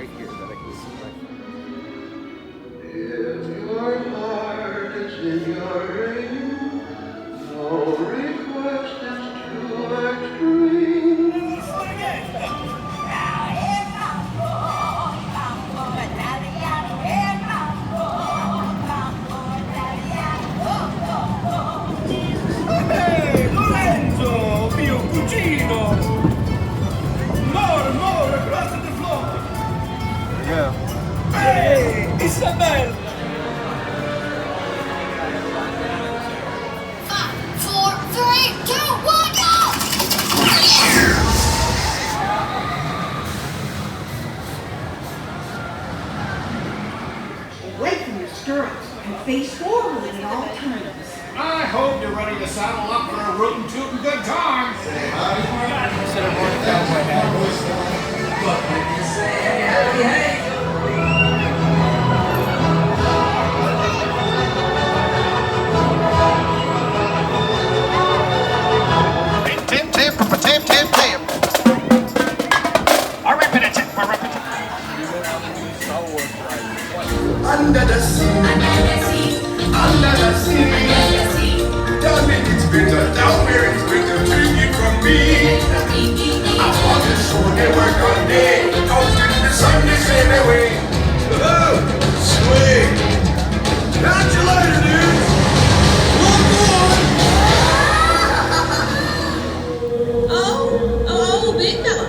right here that I can see my If your heart is in your ring, no request is too extreme. Ehi, Lorenzo, mio cugino! More, across the floor! Yeah. Hey, Isabel! 5, 4, 3, 2, 1, go! Lengthen your stirrups and face forward at all times. I hope you're ready to saddle up for a rootin' tootin' good time! Consider more cowboy hat. Under the sea, under the sea, down in its bitter, down where it's bitter, take it from me. I want to show they work all day, out in the sun they sail away. Oh, swing, catch you later, dudes. Oh, big fella,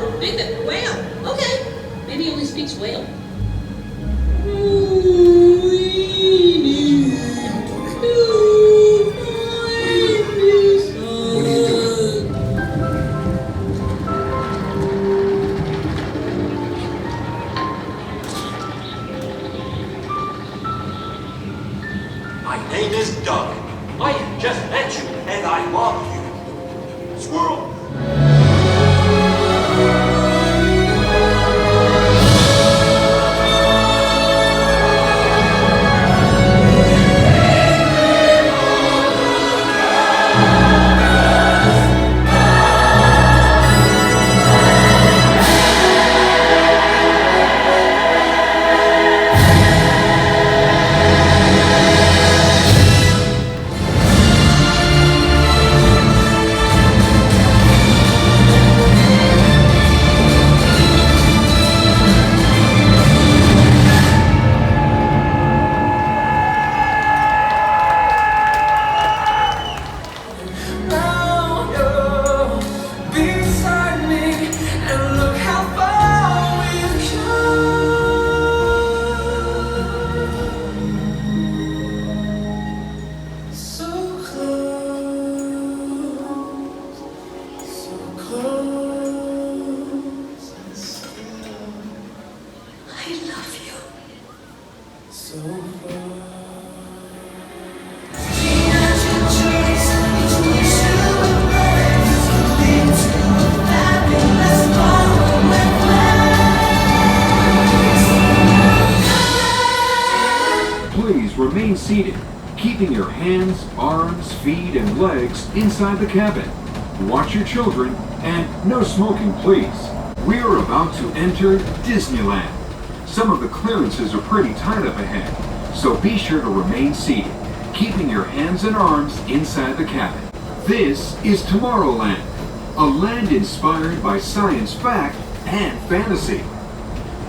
whale. Okay, maybe he only speaks whale. My name is Doug. I have just met you, and I love you. Squirrel. Please remain seated, keeping your hands, arms, feet, and legs inside the cabin. Watch your children, and no smoking, please. We are about to enter Disneyland. Some of the clearances are pretty tight up ahead, so be sure to remain seated, keeping your hands and arms inside the cabin. This is Tomorrowland, a land inspired by science fact and fantasy.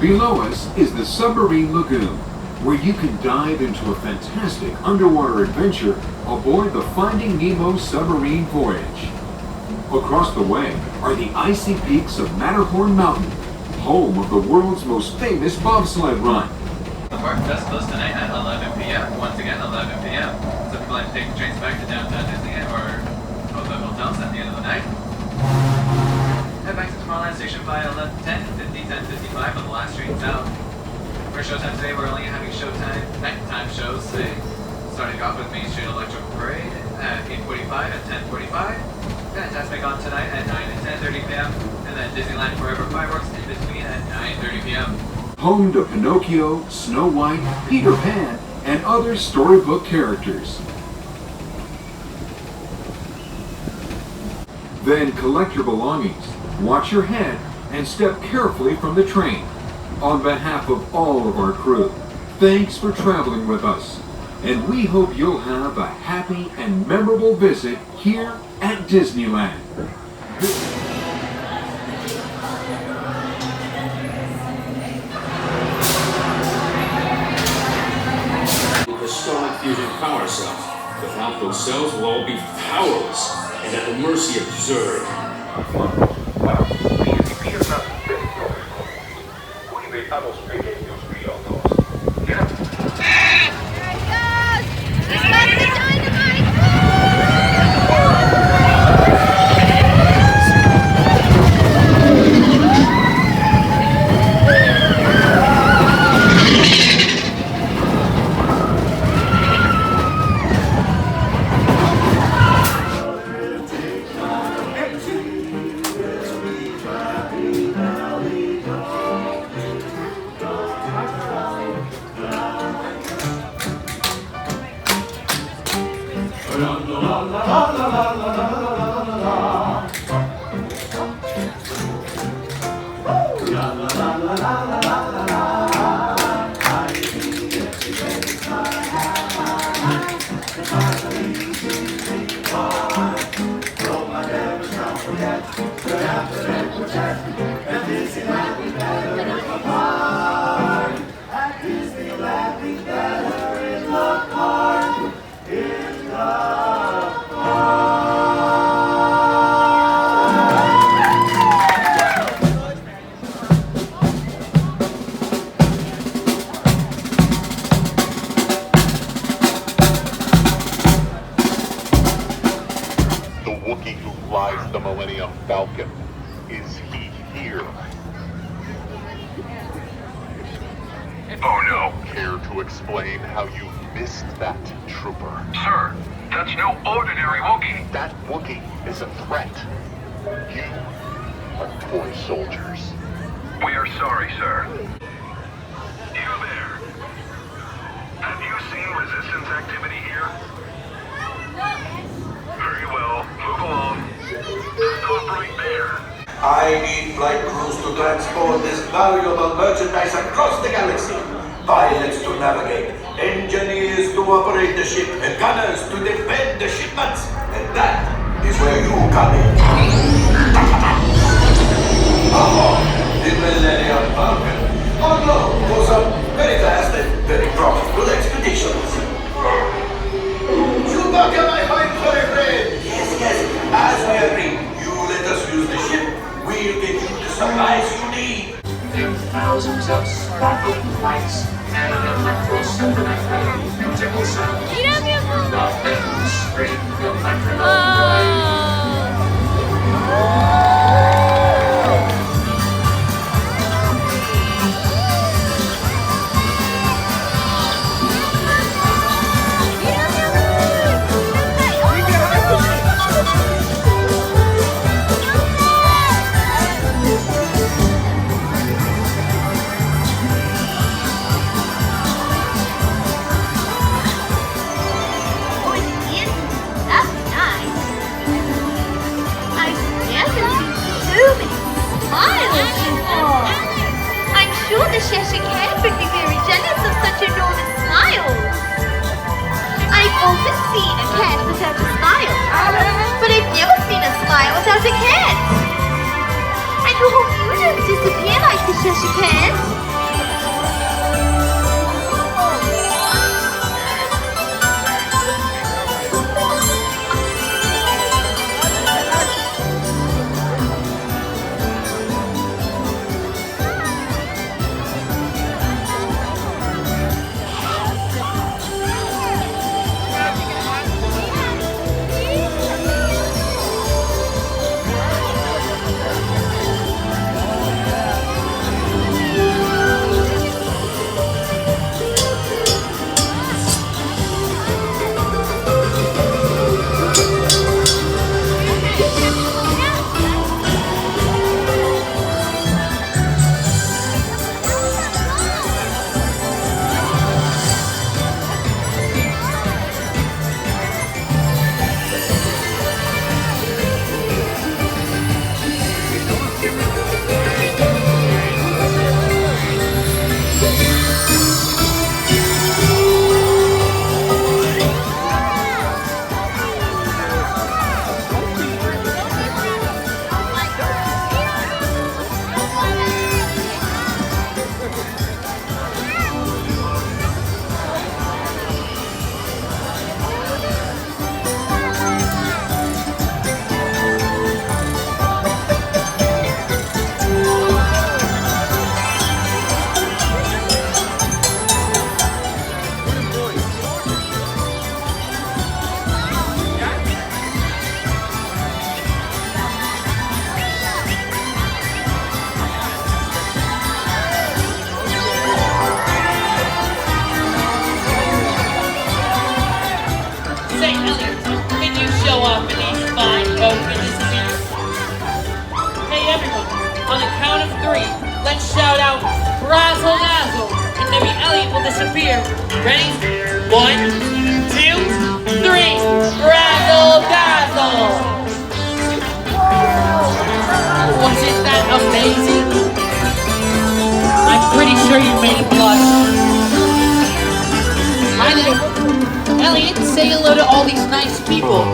Below us is the Submarine Lagoon, where you can dive into a fantastic underwater adventure aboard the Finding Nemo submarine voyage. Across the way are the icy peaks of Matterhorn Mountain, home of the world's most famous bobsled run. The park does close tonight at 11 p.m. Once again, 11 p.m. So if you'd like to take the trains back to downtown Disney or the hotels at the end of the night, head back to Tomorrowland Station by 10:50, 10:55 on the last train out. For showtime today, we're only having nighttime shows today. Starting off with Main Street Electrical Parade at 8:45 and 10:45. Fantasmic on tonight at 9 and 10:30 p.m. And then Disneyland Forever Fireworks in between at 9:30 p.m. Home to Pinocchio, Snow White, Peter Pan, and other storybook characters. Then collect your belongings, watch your head, and step carefully from the train. On behalf of all of our crew, thanks for traveling with us, and we hope you'll have a happy and memorable visit here at Disneyland. Historic fusion power cells. Without those cells, we'll all be powerless and at the mercy of Zurg. The Millennium Falcon. Is he here? Oh no. Care to explain how you missed that trooper? Sir, that's no ordinary Wookiee. That Wookiee is a threat. You are toy soldiers. We are sorry, sir. You there. Have you seen resistance activity here? Very well. Move along. Stop right there. I need flight crews to transport this valuable merchandise across the galaxy. Pilots to navigate, engineers to operate the ship, and gunners to defend the shipments. And that is where you come in. The Millennium Falcon. On loan for some very fast and very profitable expeditions. Chewbacca, my fine furry friend. Yes, as we agreed. You let us use the ship, we'll get you the supplies you need. Thousands of sparkling lights and electro-synthetic beautiful sound. Nothing scream The Cheshire Cat would be very jealous of such enormous smiles. I've often seen a cat without a smile, but I've never seen a smile without a cat. I hope you don't disappear like the Cheshire Cat. three, let's shout out Razzle Dazzle, and maybe Elliot will disappear. Ready? 1, 2, 3, Razzle Dazzle! Wasn't that amazing? I'm pretty sure you made it blush. Hi there. Elliot, say hello to all these nice people.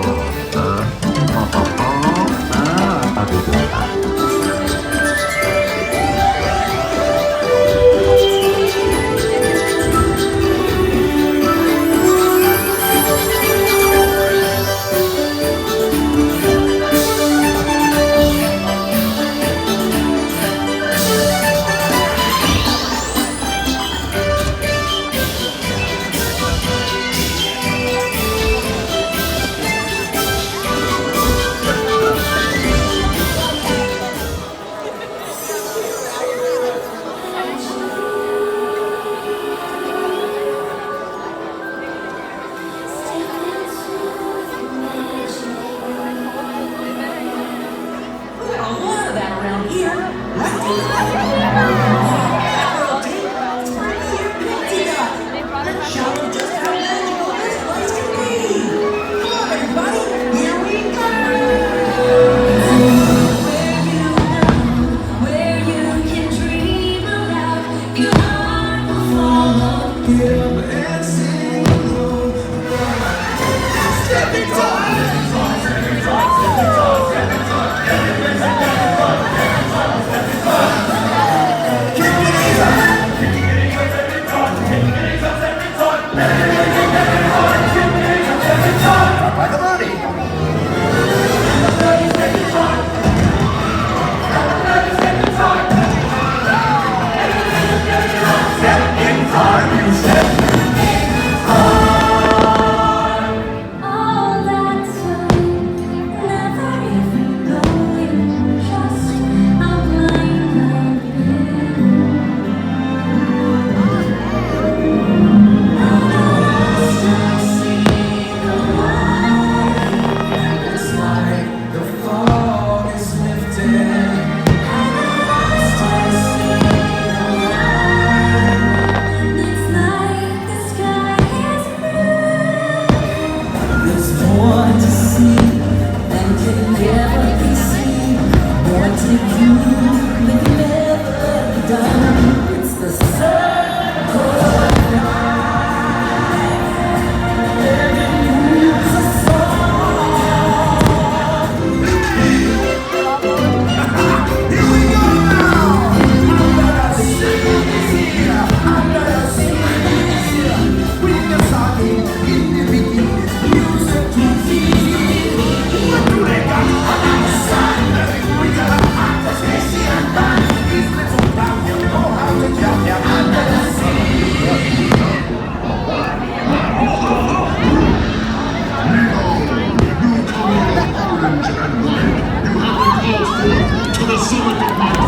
To the summit of my